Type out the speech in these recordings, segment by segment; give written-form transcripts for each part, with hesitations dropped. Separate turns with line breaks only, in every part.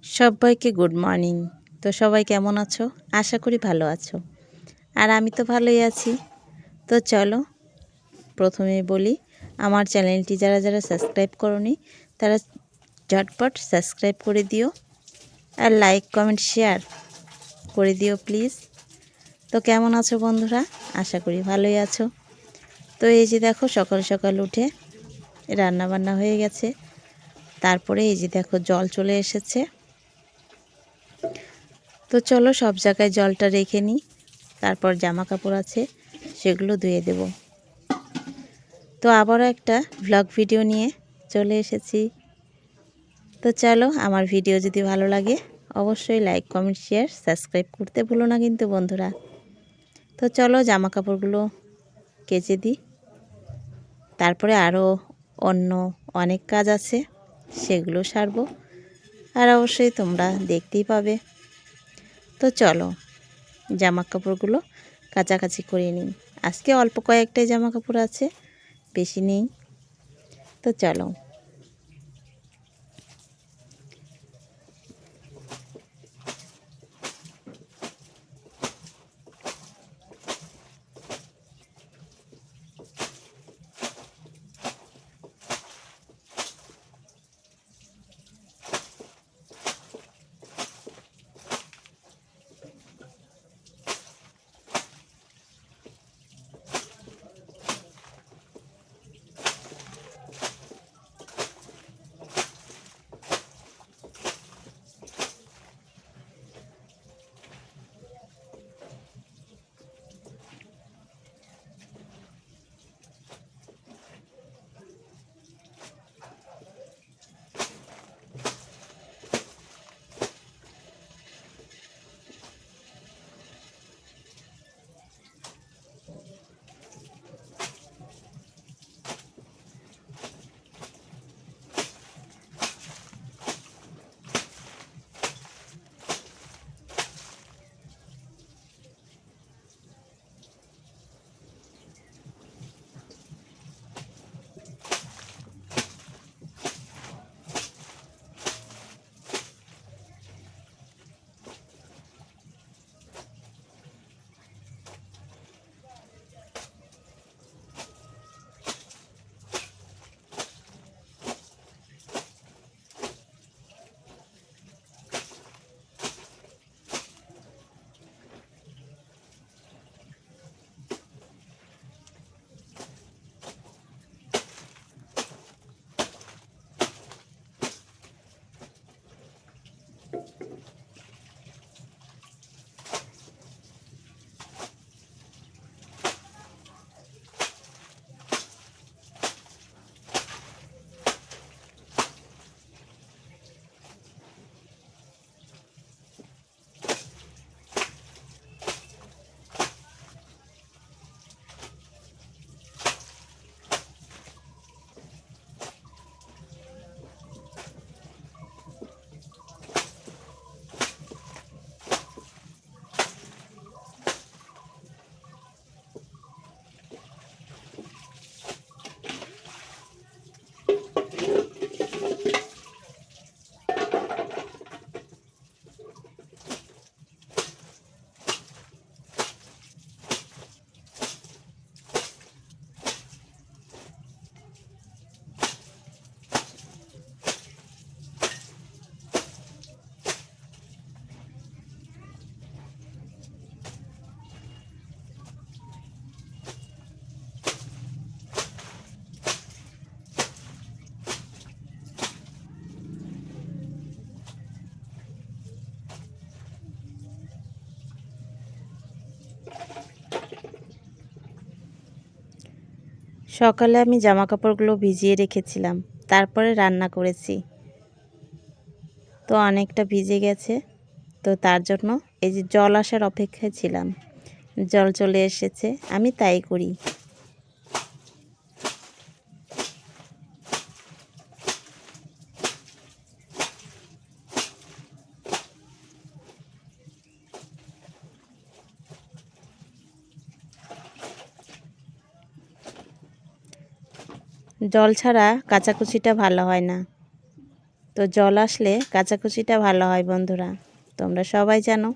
সবাইকে good morning. তো সবাই কেমন আছো? আশা করি ভালো আছো। আর আমি তো ভালোই আছি। তো চলো প্রথমে বলি, আমার চ্যানেলটি যারা যারা সাবস্ক্রাইব করোনি তারা ঝটপট সাবস্ক্রাইব করে দিও, আর লাইক কমেন্ট শেয়ার করে দিও প্লিজ। তো কেমন আছো বন্ধুরা? আশা করি ভালোই আছো। তো এই যে দেখো, সকাল সকাল উঠে রান্না বান্না হয়ে গেছে। তারপরে এই যে দেখো, জল চলে এসেছে। তো চলো সব জায়গায় জলটা রেখে নিই, তারপর জামা কাপড় আছে সেগুলো ধুয়ে দেব। তো আবারও একটা ভ্লগ ভিডিও নিয়ে চলে এসেছি। তো চলো, আমার ভিডিও যদি ভালো লাগে অবশ্যই লাইক কমেন্ট শেয়ার সাবস্ক্রাইব করতে ভুলো না কিন্তু বন্ধুরা। তো চলো জামা কাপড়গুলো কেচে দিই, তারপরে আরও অন্য অনেক কাজ আছে সেগুলো সারবো, আর অবশ্যই তোমরা দেখতেই পাবে। তো চলো জামা কাপড়গুলো কাচাকাচি করে নিই। আজকে অল্প কয়েকটাই জামা কাপড় আছে, বেশি নেই। তো চলো। সকালে আমি জামা কাপড়গুলো ভিজিয়ে রেখেছিলাম, তারপরে রান্না করেছি। তো অনেকটা ভিজে গেছে, তো তার জন্য এই যে জল আসার অপেক্ষায় ছিলাম। জল চলে এসেছে, আমি তাই করি। জল ছাড়া কাচাকুচিটা ভালো হয় না। তো জল আসলে কাচাকুচিটা ভালো হয় বন্ধুরা, তোমরা সবাই জানো।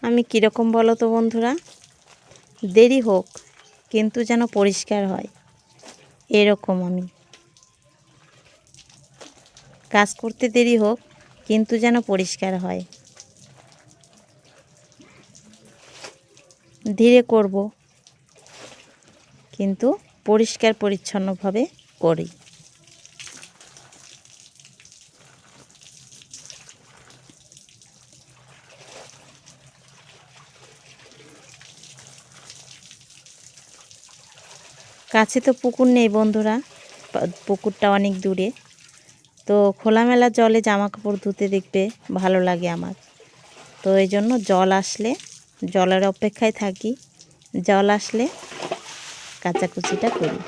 আমি কীরকম বলো তো বন্ধুরা, দেরি হোক কিন্তু যেন পরিষ্কার হয়, এরকম আমি। কাজ করতে দেরি হোক কিন্তু যেন পরিষ্কার হয়। ধীরে করব কিন্তু পরিষ্কার পরিচ্ছন্নভাবে করি। কাছে তো পুকুর নেই বন্ধুরা, পুকুরটা অনেক দূরে। তো খোলামেলা জলে জামা কাপড় ধুতে দেখবে ভালো লাগে আমার। তো এই জন্য জল আসলে, জলের অপেক্ষায় থাকি, জল আসলে কাচাকুচিটা করি।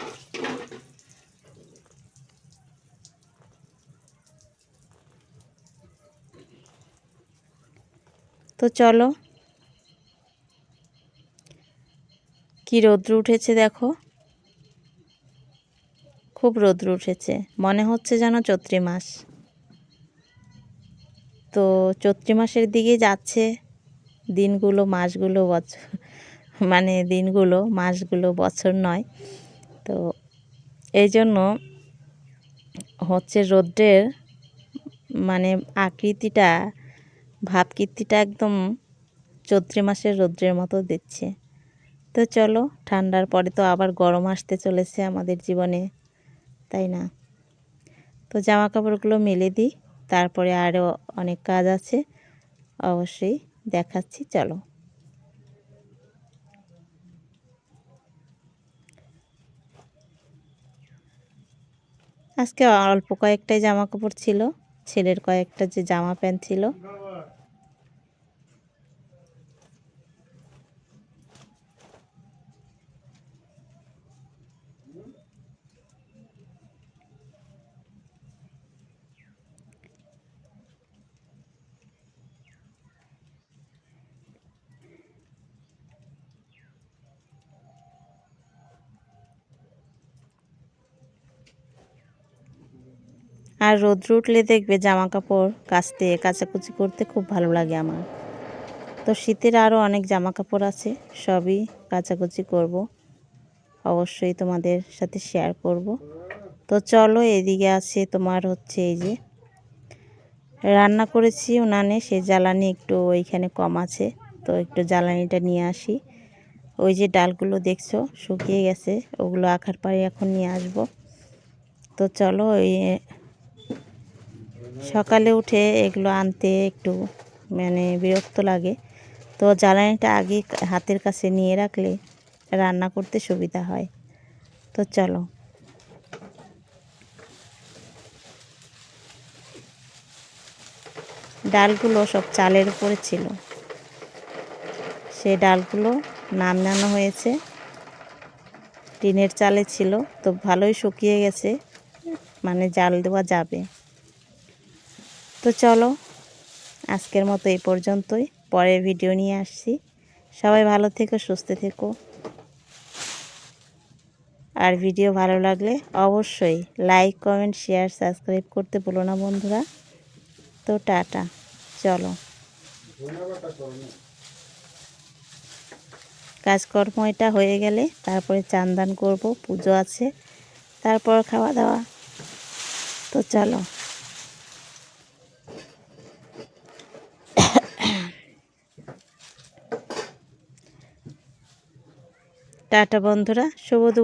তো চলো, কি রৌদ্র উঠেছে দেখো, খুব রৌদ্র উঠেছে, মনে হচ্ছে যেন চৈত্র মাস। তো চৈত্র মাসের দিকে যাচ্ছে দিনগুলো, মাসগুলো, বছর, মানে দিনগুলো মাসগুলো বছর নয়। তো এই জন্য হচ্ছে রৌদ্রের মানে আকৃতিটা, ভাবকীর্তিটা একদম চৈত্র মাসের রৌদ্রের মতো দিচ্ছে। তো চলো, ঠান্ডার পরে তো আবার গরম আসতে চলেছে আমাদের জীবনে, তাই না? তো জামা কাপড়গুলো মেলে দিই, তারপরে আরও অনেক কাজ আছে, অবশ্যই দেখাচ্ছি, চলো। আজকে অল্প কয়েকটাই জামা কাপড় ছিল, ছেলের কয়েকটা যে জামা প্যান্ট ছিল। আর রৌদ্র উঠলে দেখবে জামা কাপড় কাচাকুচি করতে খুব ভালো লাগে আমার। তো শীতের আরও অনেক জামা কাপড় আছে, সবই কাচাকুচি করব, অবশ্যই তোমাদের সাথে শেয়ার করব। তো চলো, এদিকে আছে তোমার হচ্ছে এই যে রান্না করেছি উনানে, সেই জ্বালানি একটু ওইখানে কম আছে, তো একটু জ্বালানিটা নিয়ে আসি। ওই যে ডালগুলো দেখছো শুকিয়ে গেছে, ওগুলো আখার পাড়ে এখন নিয়ে আসব। তো চলো, ওই সকালে উঠে এগুলো আনতে একটু মানে বিরক্ত লাগে, তো জ্বালানিটা আগে হাতের কাছে নিয়ে রাখলে রান্না করতে সুবিধা হয়। তো চলো, ডালগুলো সব চালের উপরে ছিল, সেই ডালগুলো নামানো হয়েছে, টিনের চালে ছিল, তো ভালোই শুকিয়ে গেছে, মানে জাল দেওয়া যাবে। তো চলো, আজকের মতো এই পর্যন্তই, পরের ভিডিও নিয়ে আসছি। সবাই ভালো থেকো, সুস্থ থেকো। আর ভিডিও ভালো লাগলে অবশ্যই লাইক, কমেন্ট, শেয়ার, সাবস্ক্রাইব করতে ভুলো না বন্ধুরা। তো টাটা, চলো। কাজকর্ম এটা হয়ে গেলে তারপরে চান দান করবো, পুজো আছে, তারপর খাওয়া দাওয়া। তো চলো। টাটা বন্ধুরা, শুভ দুপুর।